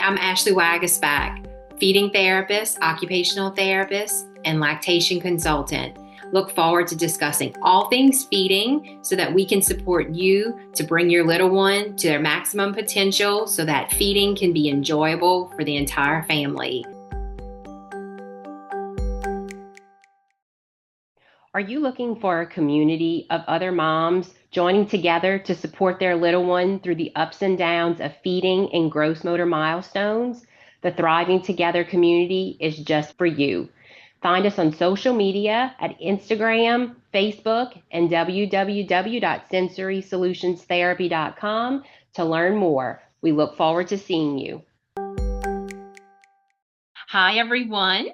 I'm Ashley Wagasback, feeding therapist, occupational therapist, and lactation consultant. Look forward to discussing all things feeding so that we can support you to bring your little one to their maximum potential so that feeding can be enjoyable for the entire family. Are you looking for a community of other moms joining together to support their little one through the ups and downs of feeding and gross motor milestones? The Thriving Together community is just for you. Find us on social media at Instagram, Facebook, and www.sensorysolutionsTherapy.com to learn more. We look forward to seeing you. Hi, everyone.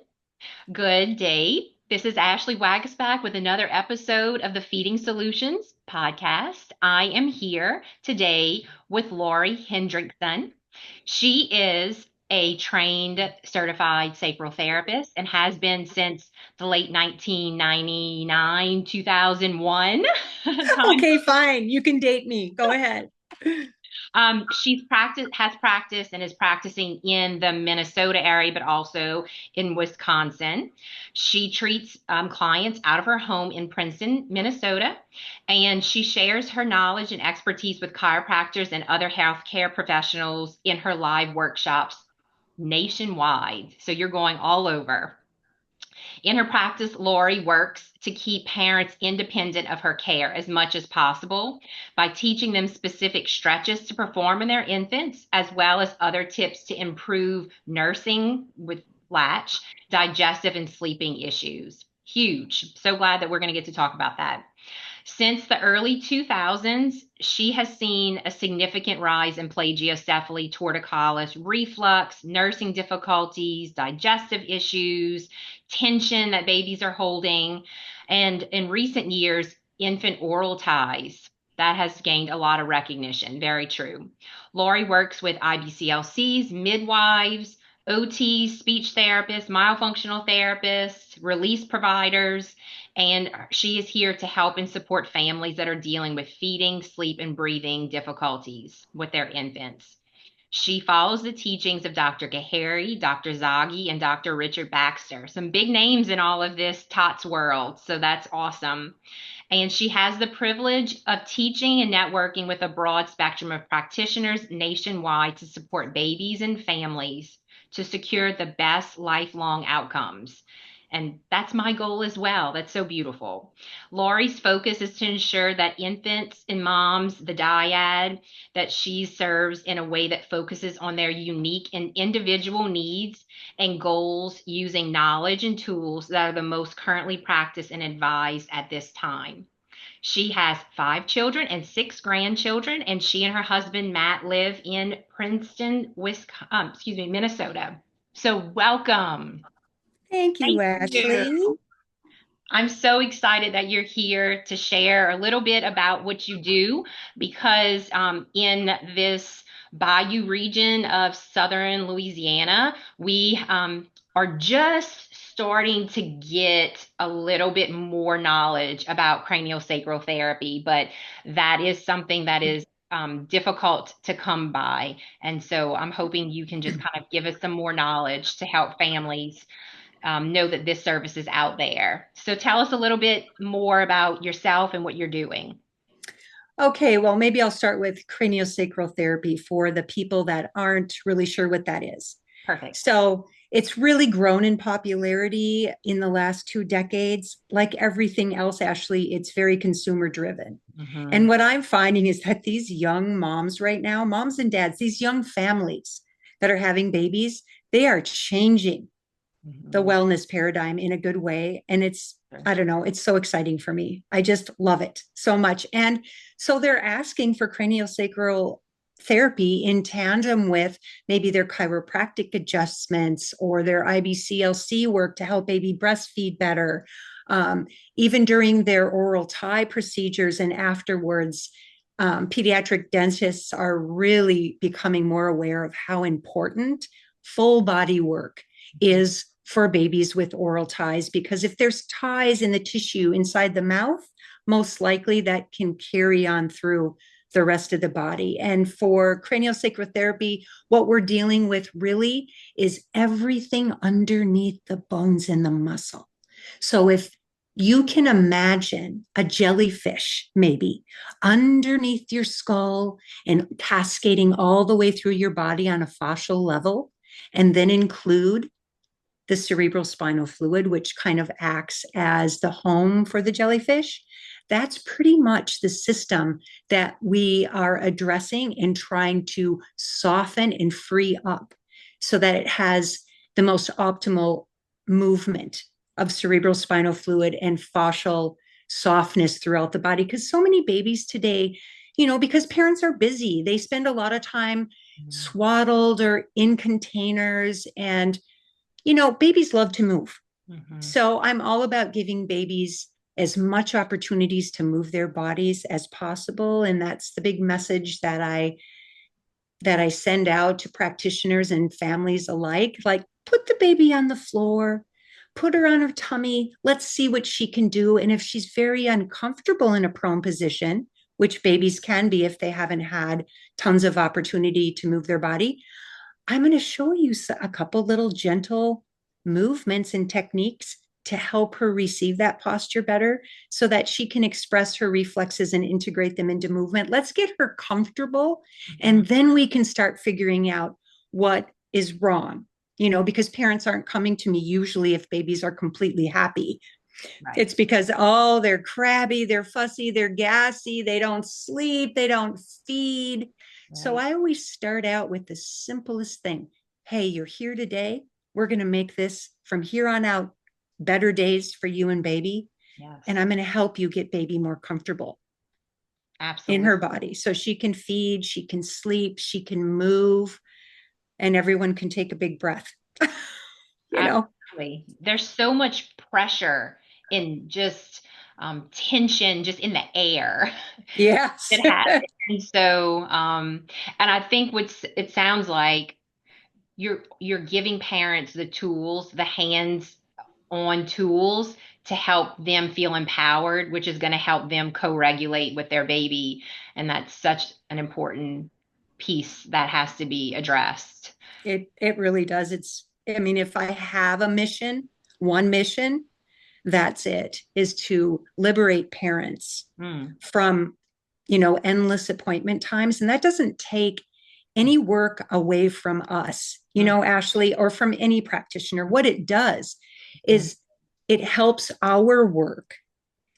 Good day. This is Ashley Wagasback with another episode of the Feeding Solutions podcast. I am here today with Lori Hendrickson. She is a trained certified sacral therapist and has been since the late 1999, 2001. Okay, fine. You can date me. Go ahead. Has practiced and is practicing in the Minnesota area, but also in Wisconsin. She treats clients out of her home in Princeton, Minnesota, and she shares her knowledge and expertise with chiropractors and other healthcare professionals in her live workshops nationwide. So you're going all over. In her practice, Lori works to keep parents independent of her care as much as possible by teaching them specific stretches to perform in their infants, as well as other tips to improve nursing with latch, digestive, and sleeping issues. Huge. So glad that we're going to get to talk about that. Since the early 2000s, she has seen a significant rise in plageocephaly, torticollis, reflux, nursing difficulties, digestive issues, tension that babies are holding, and in recent years, infant oral ties. That has gained a lot of recognition. Very true. Lori works with IBCLCs, midwives, OTs, speech therapists, myofunctional therapists, release providers, and she is here to help and support families that are dealing with feeding, sleep, and breathing difficulties with their infants. She follows the teachings of Dr. Ghaheri, Dr. Zaghi, and Dr. Richard Baxter. Some big names in all of this TOTS world, so that's awesome. And she has the privilege of teaching and networking with a broad spectrum of practitioners nationwide to support babies and families to secure the best lifelong outcomes. And that's my goal as well. That's so beautiful. Lori's focus is to ensure that infants and moms, the dyad, that she serves in a way that focuses on their unique and individual needs and goals using knowledge and tools that are the most currently practiced and advised at this time. She has 5 children and 6 grandchildren, and she and her husband, Matt, live in Princeton, Minnesota. So welcome. Thank you, Ashley. I'm so excited that you're here to share a little bit about what you do because in this Bayou region of southern Louisiana, we are just starting to get a little bit more knowledge about craniosacral therapy, but that is something that is difficult to come by. And so I'm hoping you can just kind of give us some more knowledge to help families know that this service is out there. So tell us a little bit more about yourself and what you're doing. Okay, well, maybe I'll start with craniosacral therapy for the people that aren't really sure what that is. Perfect. So it's really grown in popularity in the last 2 decades. Like everything else, Ashley, it's very consumer driven. Mm-hmm. And what I'm finding is that these young moms right now, moms and dads, these young families that are having babies, they are changing the wellness paradigm in a good way. And I don't know, it's so exciting for me. I just love it so much. And so they're asking for craniosacral therapy in tandem with maybe their chiropractic adjustments or their IBCLC work to help baby breastfeed better. Even during their oral tie procedures and afterwards, pediatric dentists are really becoming more aware of how important full body work is for babies with oral ties, because if there's ties in the tissue inside the mouth, most likely that can carry on through the rest of the body. And for craniosacral therapy, what we're dealing with really is everything underneath the bones and the muscle. So if you can imagine a jellyfish maybe underneath your skull and cascading all the way through your body on a fascial level, and then include the cerebral spinal fluid, which kind of acts as the home for the jellyfish. That's pretty much the system that we are addressing and trying to soften and free up so that it has the most optimal movement of cerebral spinal fluid and fascial softness throughout the body. Because so many babies today, because parents are busy, they spend a lot of time swaddled or in containers, and babies love to move. So I'm all about giving babies as much opportunities to move their bodies as possible. And that's the big message that I send out to practitioners and families alike. Like, put the baby on the floor, put her on her tummy. Let's see what she can do. And if she's very uncomfortable in a prone position, which babies can be if they haven't had tons of opportunity to move their body, I'm going to show you a couple little gentle movements and techniques to help her receive that posture better so that she can express her reflexes and integrate them into movement. Let's get her comfortable, and then we can start figuring out what is wrong, because parents aren't coming to me usually if babies are completely happy. Right. It's because, they're crabby, they're fussy, they're gassy, they don't sleep, they don't feed. Right. So I always start out with the simplest thing. Hey, you're here today. We're going to make this from here on out better days for you and baby. Yes. And I'm going to help you get baby more comfortable. Absolutely. In her body. So she can feed, she can sleep, she can move, and everyone can take a big breath. Absolutely. There's so much pressure in just tension just in the air. Yes. And so and I think it sounds like you're giving parents the tools, the hands-on tools to help them feel empowered, which is going to help them co-regulate with their baby. And that's such an important piece that has to be addressed. It really does. If I have one mission, that's it, is to liberate parents from, endless appointment times. And that doesn't take any work away from us, Ashley, or from any practitioner. What it does is it helps our work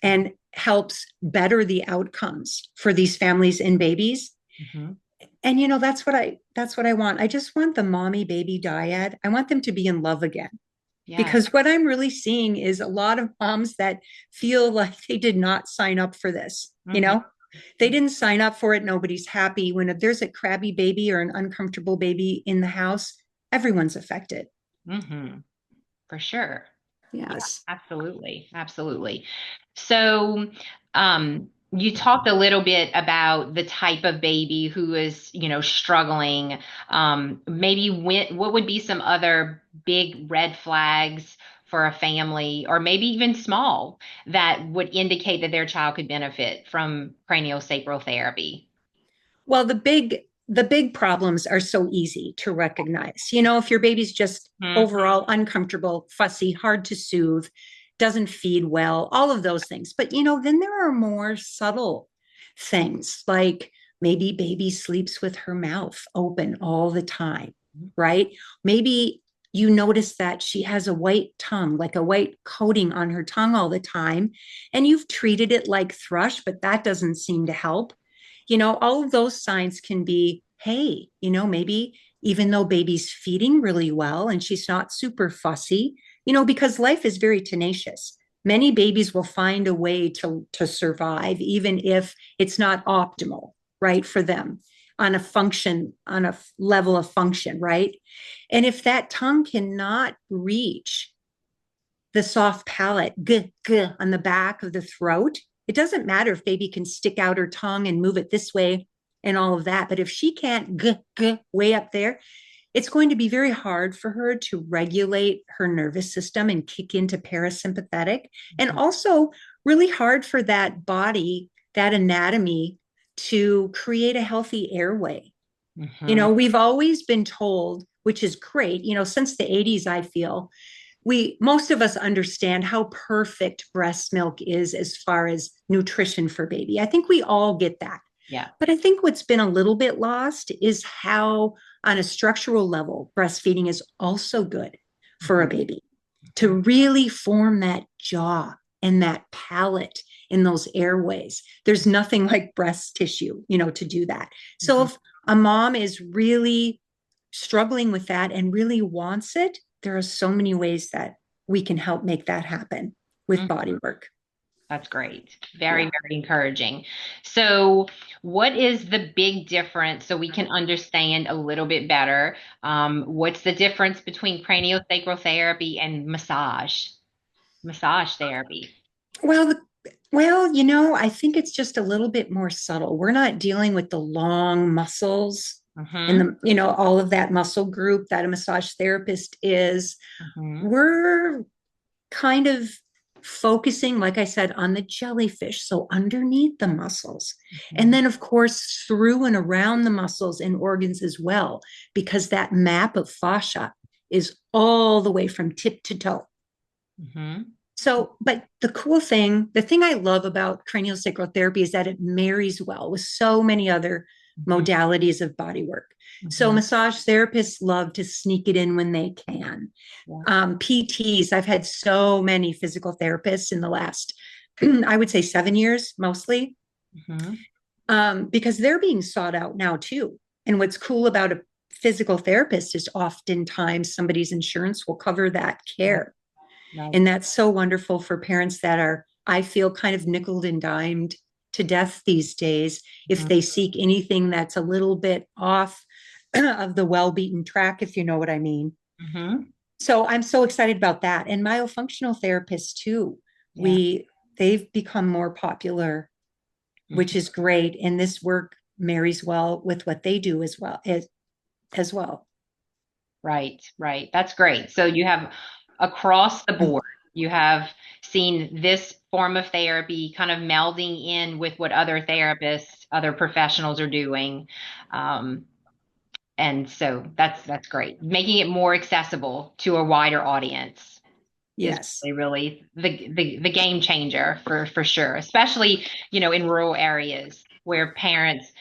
and helps better the outcomes for these families and babies. And that's what I want. I just want the mommy baby dyad. I want them to be in love again. Yeah. Because what I'm really seeing is a lot of moms that feel like they did not sign up for this. They didn't sign up for it. Nobody's happy. When there's a crabby baby or an uncomfortable baby in the house, everyone's affected. For sure. Yes. Yeah, absolutely. Absolutely. So, you talked a little bit about the type of baby who is, struggling. Maybe what would be some other big red flags for a family, or maybe even small, that would indicate that their child could benefit from craniosacral therapy? Well, the big problems are so easy to recognize. If your baby's just overall uncomfortable, fussy, hard to soothe, doesn't feed well, all of those things. But, then there are more subtle things, like maybe baby sleeps with her mouth open all the time, right? Maybe you notice that she has a white tongue, like a white coating on her tongue all the time, and you've treated it like thrush, but that doesn't seem to help. All of those signs can be, hey, maybe even though baby's feeding really well and she's not super fussy, because life is very tenacious. Many babies will find a way to survive, even if it's not optimal, right, for them on a level of function, right? And if that tongue cannot reach the soft palate, on the back of the throat, it doesn't matter if baby can stick out her tongue and move it this way and all of that. But if she can't way up there, it's going to be very hard for her to regulate her nervous system and kick into parasympathetic. And also really hard for that body, that anatomy, to create a healthy airway. Mm-hmm. We've always been told, which is great, since the 80s, I feel most of us understand how perfect breast milk is as far as nutrition for baby. I think we all get that. Yeah. But I think what's been a little bit lost is how, on a structural level, breastfeeding is also good for a baby to really form that jaw and that palate in those airways. There's nothing like breast tissue, to do that. So if a mom is really struggling with that and really wants it, there are so many ways that we can help make that happen with body work. That's great. Very encouraging. So what is the big difference so we can understand a little bit better? What's the difference between craniosacral therapy and massage therapy? Well, I think it's just a little bit more subtle. We're not dealing with the long muscles and all of that muscle group that a massage therapist is. We're kind of focusing, like I said, on the jellyfish, so underneath the muscles. And then, of course, through and around the muscles and organs as well, because that map of fascia is all the way from tip to toe. So, but the thing I love about craniosacral therapy is that it marries well with so many other modalities of body work. So massage therapists love to sneak it in when they can. PTs, I've had so many physical therapists in the last, I would say 7 years, mostly, because they're being sought out now too. And what's cool about a physical therapist is oftentimes somebody's insurance will cover that care. And that's so wonderful for parents that are, I feel, kind of nickeled and dimed to death these days if they seek anything that's a little bit off of the well-beaten track, if you know what I mean. So I'm so excited about that. And myofunctional therapists too. They've become more popular, which is great. And this work marries well with what they do as well. Right. That's great. So you have across the board, you have seen this form of therapy kind of melding in with what other therapists, other professionals are doing. And so that's great. Making it more accessible to a wider audience. Yes. Is really the game changer for sure, especially, in rural areas where parents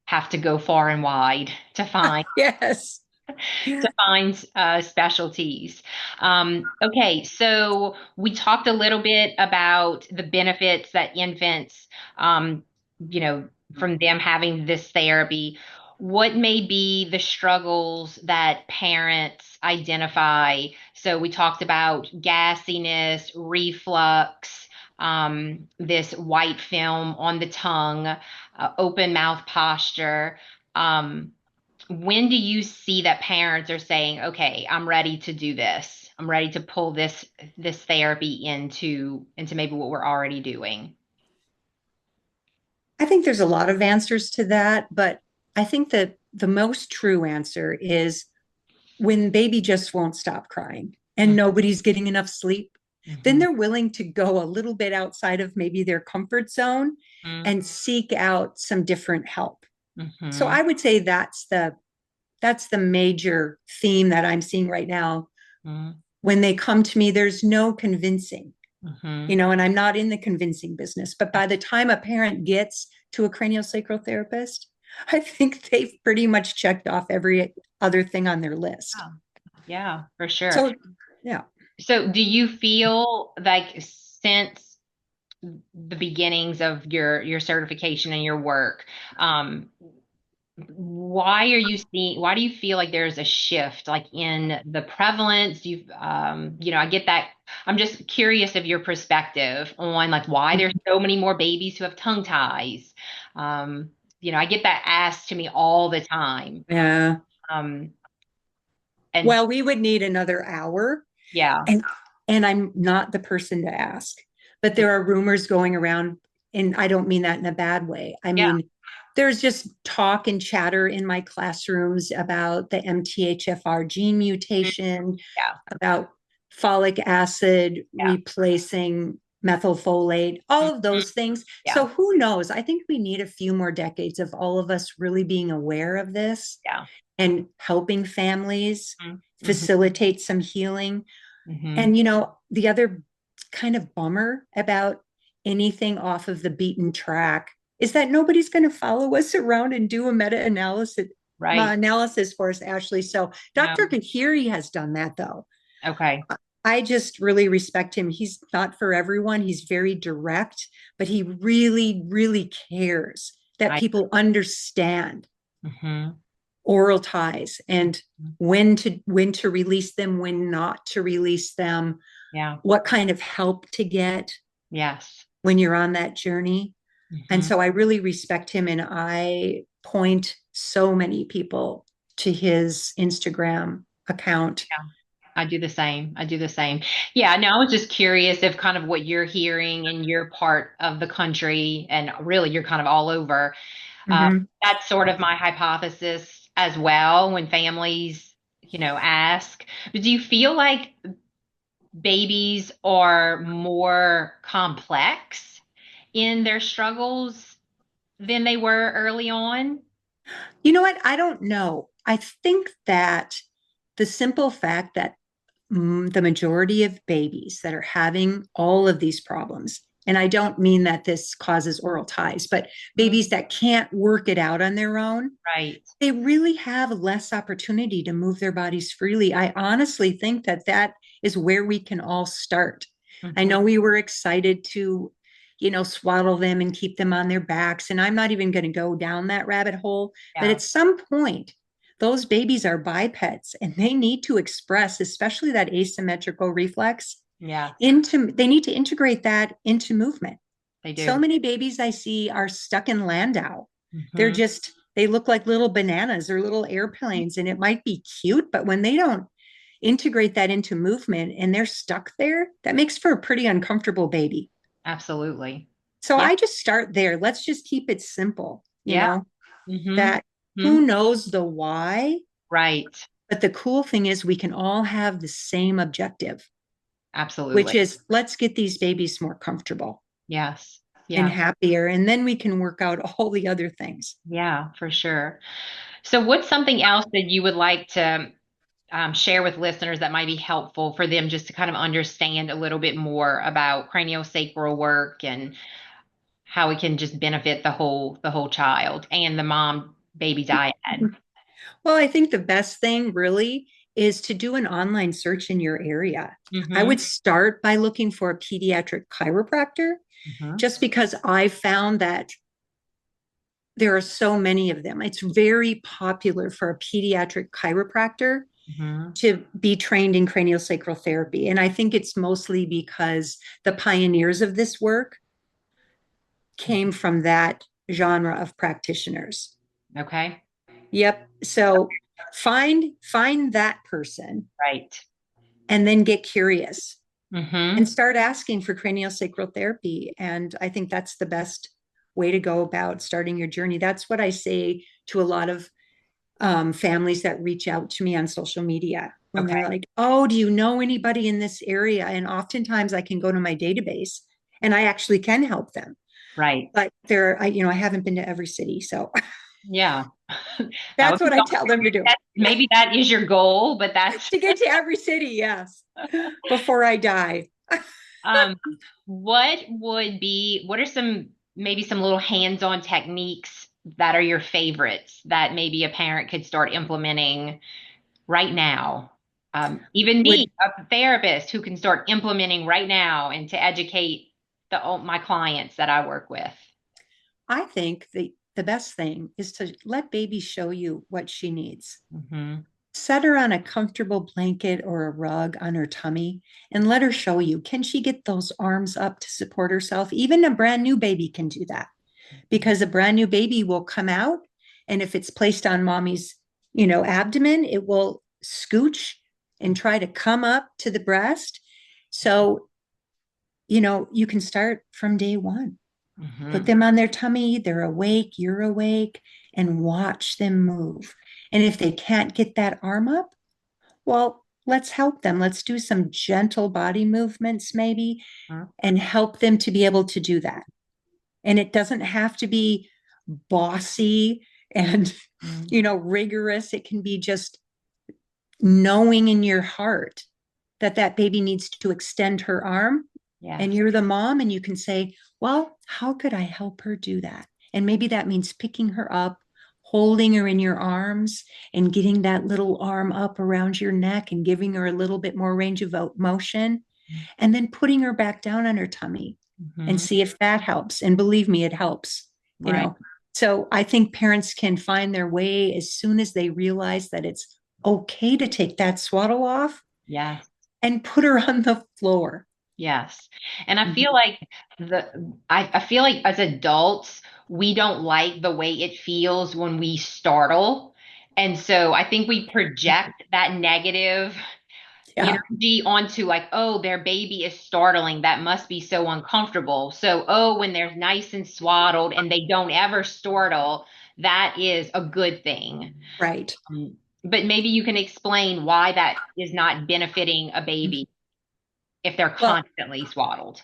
have to go far and wide to find yes. Specialties. Okay, so we talked a little bit about the benefits that infants, from them having this therapy. What may be the struggles that parents identify? So we talked about gassiness, reflux, this white film on the tongue, open mouth posture. When do you see that parents are saying, okay, I'm ready to do this. I'm ready to pull this therapy into maybe what we're already doing? I think there's a lot of answers to that, but I think that the most true answer is when baby just won't stop crying and nobody's getting enough sleep, then they're willing to go a little bit outside of maybe their comfort zone and seek out some different help. So I would say that's the major theme that I'm seeing right now. When they come to me, there's no convincing, and I'm not in the convincing business, but by the time a parent gets to a craniosacral therapist, I think they've pretty much checked off every other thing on their list. Oh, yeah, for sure. So, yeah. So do you feel like since the beginnings of your certification and your work, why do you feel like there's a shift like in the prevalence? I get that. I'm just curious of your perspective on like why there's so many more babies who have tongue ties. I get that asked to me all the time. Yeah. And well, we would need another hour. Yeah. And I'm not the person to ask, but there are rumors going around, and I don't mean that in a bad way. I mean, there's just talk and chatter in my classrooms about the MTHFR gene mutation, about folic acid replacing methylfolate, all of those things. Yeah. So who knows? I think we need a few more decades of all of us really being aware of this Yeah. and helping families Mm-hmm. facilitate some healing. Mm-hmm. And, the other kind of bummer about anything off of the beaten track is that nobody's going to follow us around and do a meta-analysis Right. analysis for us, Ashley. So No. Dr. Ghaheri has done that, though. Okay. I just really respect him. He's not for everyone. He's very direct, but he really, really cares that people understand Mm-hmm. oral ties and when to release them, when not to release them, Yeah. what kind of help to get Yes. when you're on that journey. Mm-hmm. And so I really respect him, and I point so many people to his Instagram account. Yeah. I do the same. Yeah, no, I was just curious if kind of what you're hearing in your part of the country, and really you're kind of all over. Mm-hmm. That's sort of my hypothesis as well when families, ask. But do you feel like babies are more complex in their struggles than they were early on? You know what? I don't know. I think that the simple fact that the majority of babies that are having all of these problems, and I don't mean that this causes oral ties, but babies that can't work it out on their own, Right. they really have less opportunity to move their bodies freely. I honestly think that that is where we can all start. Mm-hmm. I know we were excited to, swaddle them and keep them on their backs. And I'm not even going to go down that rabbit hole. Yeah. But at some point, those babies are bipeds and they need to express, especially that asymmetrical reflex. Yeah. They need to integrate that into movement. They do. So many babies I see are stuck in Landau. Mm-hmm. They look like little bananas or little airplanes, and it might be cute, but when they don't integrate that into movement and they're stuck there, that makes for a pretty uncomfortable baby. Absolutely. So Yeah. I just start there. Let's just keep it simple, Mm-hmm. that who knows the why. Right. But the cool thing is we can all have the same objective. Absolutely. Which is, let's get these babies more comfortable. Yes. And happier. And then we can work out all the other things. Yeah, for sure. So what's something else that you would like to share with listeners that might be helpful for them just to kind of understand a little bit more about craniosacral work and how it can just benefit the whole child and the mom baby dyad? Well, I think the best thing really is to do an online search in your area. Mm-hmm. I would start by looking for a pediatric chiropractor, just because I found that there are so many of them. It's very popular for a pediatric chiropractor to be trained in craniosacral therapy. And I think it's mostly because the pioneers of this work came from that genre of practitioners. Okay. Yep. So find that person. Right. And then get curious Mm-hmm. and start asking for craniosacral therapy. And I think that's the best way to go about starting your journey. That's what I say to a lot of families that reach out to me on social media when they're like, oh, do you know anybody in this area? And oftentimes I can go to my database and I actually can help them. Right. But I haven't been to every city. So yeah, that's what I tell them to do. Maybe that is your goal, but that's to get to every city. Yes. Before I die. What are maybe some little hands-on techniques that are your favorites that maybe a parent could start implementing right now? Even me, a therapist who can start implementing right now and to educate my clients that I work with. I think the best thing is to let baby show you what she needs. Mm-hmm. Set her on a comfortable blanket or a rug on her tummy and let her show you. Can she get those arms up to support herself? Even a brand new baby can do that, because a brand new baby will come out, and if it's placed on mommy's, abdomen, it will scooch and try to come up to the breast. So, you can start from day one. Mm-hmm. Put them on their tummy, they're awake, you're awake, and watch them move. And if they can't get that arm up, well, let's help them. Let's do some gentle body movements, maybe, Huh? and help them to be able to do that. And it doesn't have to be bossy and, Mm. rigorous. It can be just knowing in your heart that that baby needs to extend her arm. And Yes. you're the mom, and you can say, well, how could I help her do that? And maybe that means picking her up, holding her in your arms, and getting that little arm up around your neck and giving her a little bit more range of motion, and then putting her back down on her tummy and Mm-hmm. see if that helps. And believe me, it helps, you Right. know. So I think parents can find their way as soon as they realize that it's okay to take that swaddle off Yes. and put her on the floor. Yes. And I feel like I feel like as adults, we don't like the way it feels when we startle. And so I think we project that negative Yeah, energy onto like, oh, their baby is startling. That must be so uncomfortable. So, oh, when they're nice and swaddled and they don't ever startle, that is a good thing. right. But maybe you can explain why that is not benefiting a baby if they're Well, constantly swaddled.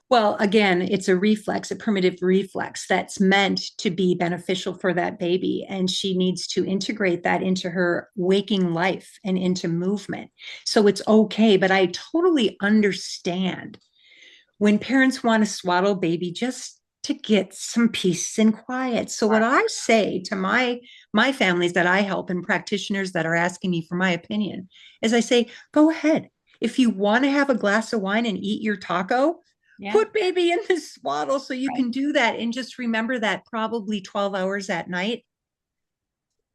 Well, again, it's a reflex, a primitive reflex that's meant to be beneficial for that baby. And she needs to integrate that into her waking life and into movement. So it's okay. But I totally understand when parents want to swaddle baby just to get some peace and quiet. So what Right. I say to my families that I help and practitioners that are asking me for my opinion is I say, go ahead. If you want to have a glass of wine and eat your taco, Yeah. put baby in the swaddle so you Right. can do that. And just remember that probably 12 hours at night,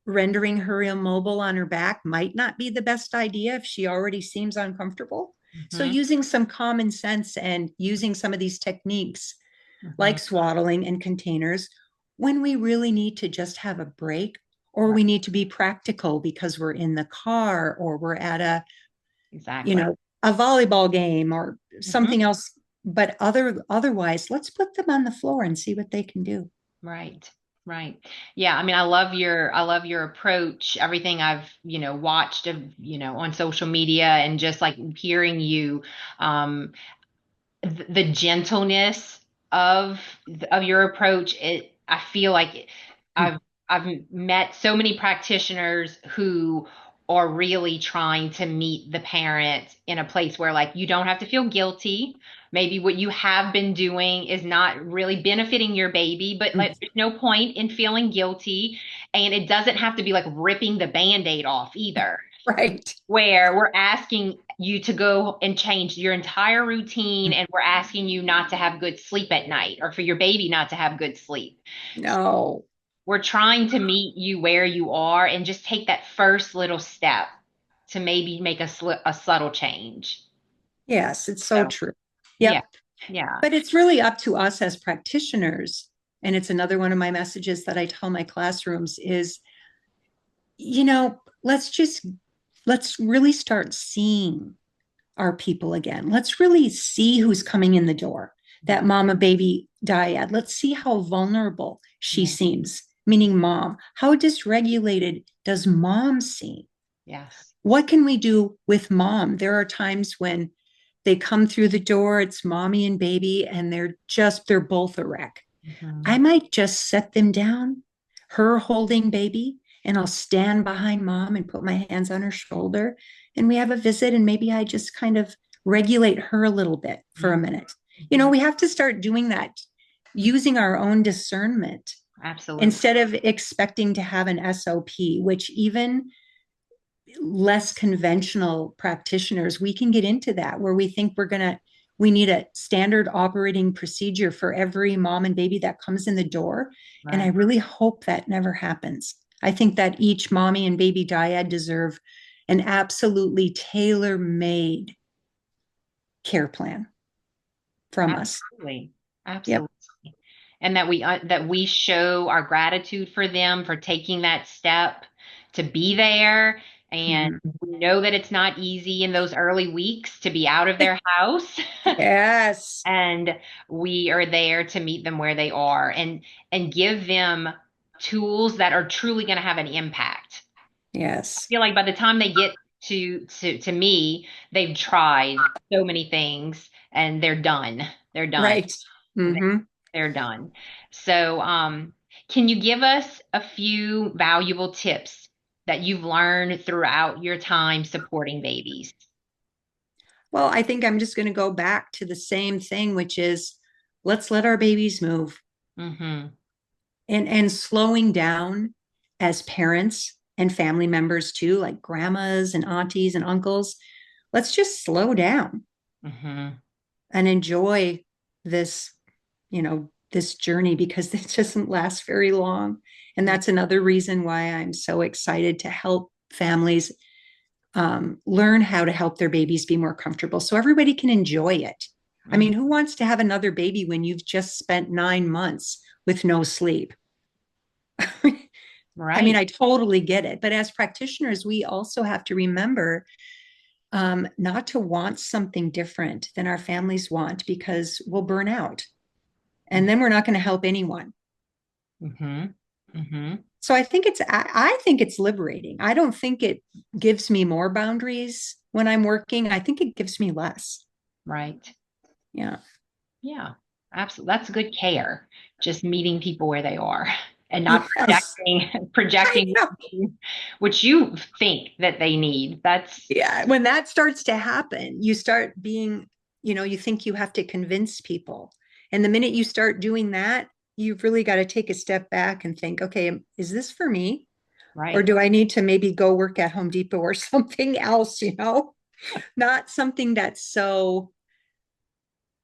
rendering her immobile on her back might not be the best idea if she already seems uncomfortable. So, Hmm. using some common sense and using some of these techniques Hmm. like swaddling and containers when we really need to just have a break, or Right. we need to be practical because we're in the car or we're at you Exactly. know, a volleyball game or Hmm. something else. But otherwise, let's put them on the floor and see what they can do. Right. Right. Yeah. I mean, I love your approach. Everything I've, watched of, on social media and just like hearing you, um, the gentleness of of your approach. I feel like I've I've met so many practitioners who are really trying to meet the parent in a place where like you don't have to feel guilty. Maybe what you have been doing is not really benefiting your baby, but like there's no point in feeling guilty, and it doesn't have to be like ripping the band-aid off either, Right. where we're asking you to go and change your entire routine, and we're asking you not to have good sleep at night or for your baby not to have good sleep. No. We're trying to meet you where you are and just take that first little step to maybe make a subtle change. Yes, it's so So, true. yeah, Yep. yeah. But it's really up to us as practitioners. And it's another one of my messages that I tell my classrooms is, let's really start seeing our people again. Let's really see who's coming in the door. That mama baby dyad. Let's see how vulnerable she Yeah. seems, meaning mom. How dysregulated does mom seem? Yes. What can we do with mom? There are times when they come through the door, it's mommy and baby, and they're both a wreck. I Mhm. might just set them down, her holding baby, and I'll stand behind mom and put my hands on her shoulder. And we have a visit, and maybe I just kind of regulate her a little bit for a minute. Mhm. We have to start doing that, using our own discernment Absolutely. instead of expecting to have an SOP, which even less conventional practitioners, we can get into that where we think we need a standard operating procedure for every mom and baby that comes in the door. And I Right. really hope that never happens. I think that each mommy and baby dyad deserve an absolutely tailor-made care plan from us. Absolutely. Yep. Absolutely. And that we show our gratitude for them for taking that step to be there. And Mhm. we know that it's not easy in those early weeks to be out of their house. Yes. And we are there to meet them where they are and give them tools that are truly going to have an impact. I Yes. feel like by the time they get to me, they've tried so many things and they're done. They're done. Right. Mm-hmm. They're done. So, can you give us a few valuable tips that you've learned throughout your time supporting babies? Well, I think I'm just going to go back to the same thing, which is let's let our babies move, Mm-hmm. and slowing down as parents and family members too, like grandmas and aunties and uncles. Let's just slow down Mm-hmm. and enjoy this, this journey, because it doesn't last very long. And Yeah. that's another reason why I'm so excited to help families learn how to help their babies be more comfortable so everybody can enjoy it. I Mm-hmm. mean, who wants to have another baby when you've just spent 9 months with no sleep? I mean, Right. I totally get it. But as practitioners, we also have to remember not to want something different than our families want, because we'll burn out and then we're not going to help anyone. Mm-hmm. Mm-hmm. So I think it's liberating. I don't think it gives me more boundaries when I'm working. I think it gives me less. Right. Yeah. Yeah. Absolutely. That's good care. Just meeting people where they are and not Yes. I projecting know. what you think that they need. That's Yeah. When that starts to happen, you start being, you think you have to convince people. And the minute you start doing that, you've really got to take a step back and think, okay, is this for me? Or right. do I need to maybe go work at Home Depot or something else, Not something that's so,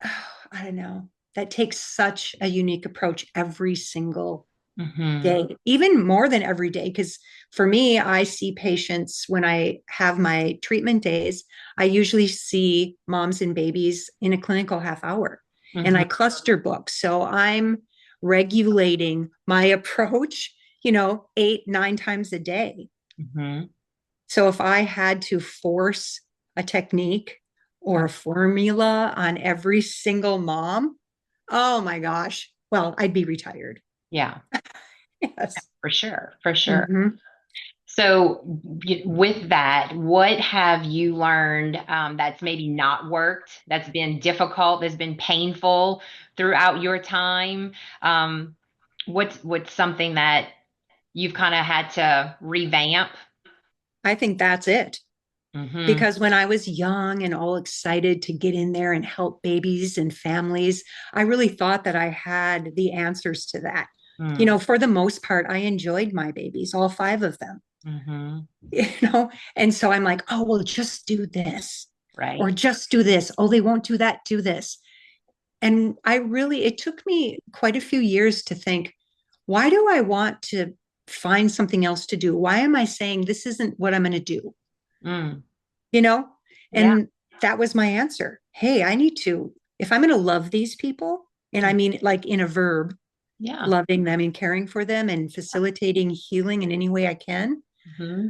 I don't know, that takes such a unique approach every single Mm-hmm. day, even more than every day. Because for me, I see patients when I have my treatment days. I usually see moms and babies in a clinical half hour, and Mm-hmm. I cluster book. So I'm regulating my approach, 8, 9 times a day. Mm-hmm. So if I had to force a technique or a formula on every single mom, oh my gosh, well, I'd be retired. Yeah, Yes. for sure. For sure. Mhm. So, with that, what have you learned that's maybe not worked, that's been difficult, that's been painful throughout your time? Um, what's something that you've kind of had to revamp? I think that's it. Mm-hmm. Because when I was young and all excited to get in there and help babies and families, I really thought that I had the answers to that. For the most part, I enjoyed my babies, all 5 of them, Mm-hmm. you know, and so I'm like, oh, well, just do this or Right. just do this. Oh, they won't do that, do this. And it took me quite a few years to think, why do I want to find something else to do? Why am I saying this isn't what I'm going to do? Mm. you know? Yeah. And that was my answer. Hey, if I'm going to love these people, and I mean like in a verb, Yeah. loving them and caring for them and facilitating healing in any way I can, Mm-hmm.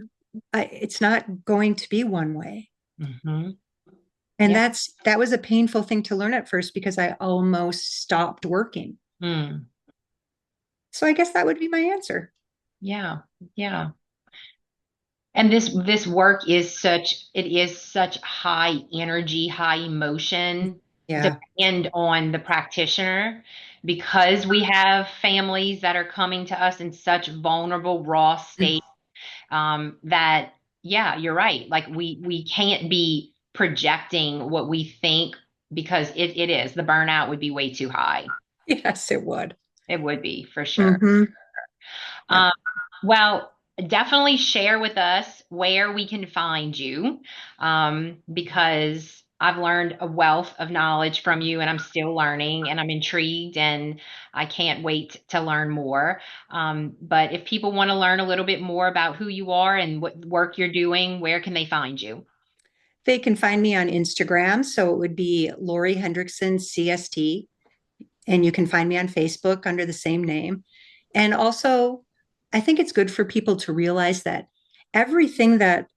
it's not going to be one way. Mm-hmm. And Yeah. that was a painful thing to learn at first, because I almost stopped working. Mm. So I guess that would be my answer. Yeah. Yeah. And this work is such high energy, high emotion, Yeah. depend on the practitioner because we have families that are coming to us in such vulnerable, raw state, that yeah, you're right. Like we can't be projecting what we think because it is the burnout would be way too high. Yes, it would. It would be for sure. Hmm. Yeah. Um, well, definitely share with us where we can find you, because I've learned a wealth of knowledge from you and I'm still learning and I'm intrigued and I can't wait to learn more. But if people want to learn a little bit more about who you are and what work you're doing, where can they find you? They can find me on Instagram. So it would be Lori Hendrickson, CST. And you can find me on Facebook under the same name. And also, I think it's good for people to realize that everything that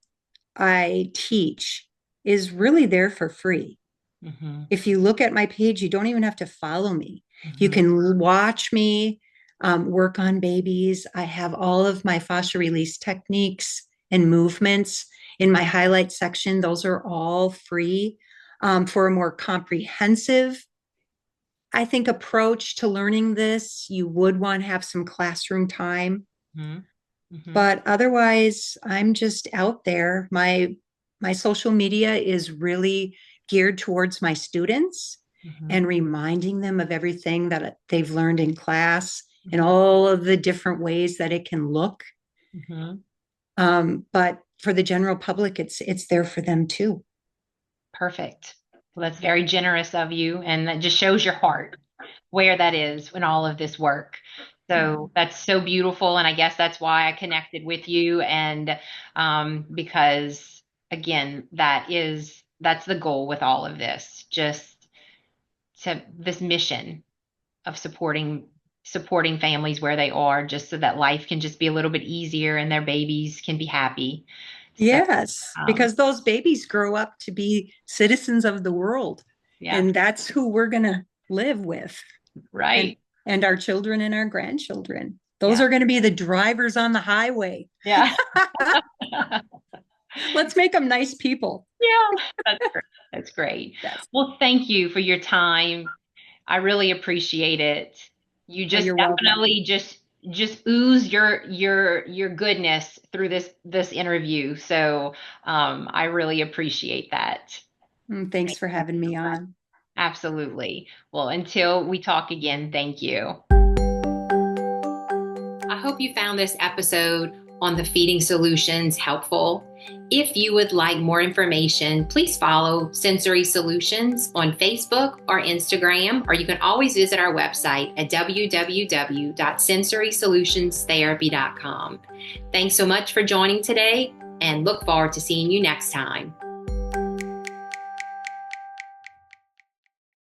I teach is really there for free. Mm-hmm. If you look at my page, you don't even have to follow me. You Mm-hmm. can watch me work on babies. I have all of my fascia release techniques and movements in my highlight section. Those are all free for a more comprehensive, I think, approach to learning this. You would want to have some classroom time. But otherwise, I'm just out there. My social media is really geared towards my students and reminding them of everything that they've learned in class and all of the different ways that it can look. But for the general public, it's there for them too. Perfect. Well, that's very generous of you, and that just shows your heart where that is in all of this work. So that's so beautiful, and I guess that's why I connected with you, and because again, that's the goal with all of this, just to this mission of supporting families where they are, just so that life can just be a little bit easier and their babies can be happy. Yes, because those babies grow up to be citizens of the world, and that's who we're going to live with. Right. And our children and our grandchildren. Those are going to be the drivers on the highway. Yeah. Let's make them nice people. Yeah, that's great. That's great. Yes. Well, thank you for your time. I really appreciate it. You just definitely just ooze your goodness through this interview. So I really appreciate that. Thanks for having me on. Absolutely. Well, until we talk again, thank you. I hope you found this episode on the feeding solutions helpful. If you would like more information, please follow Sensory Solutions on Facebook or Instagram, or you can always visit our website at www.sensorysolutionsTherapy.com. Thanks so much for joining today, and look forward to seeing you next time.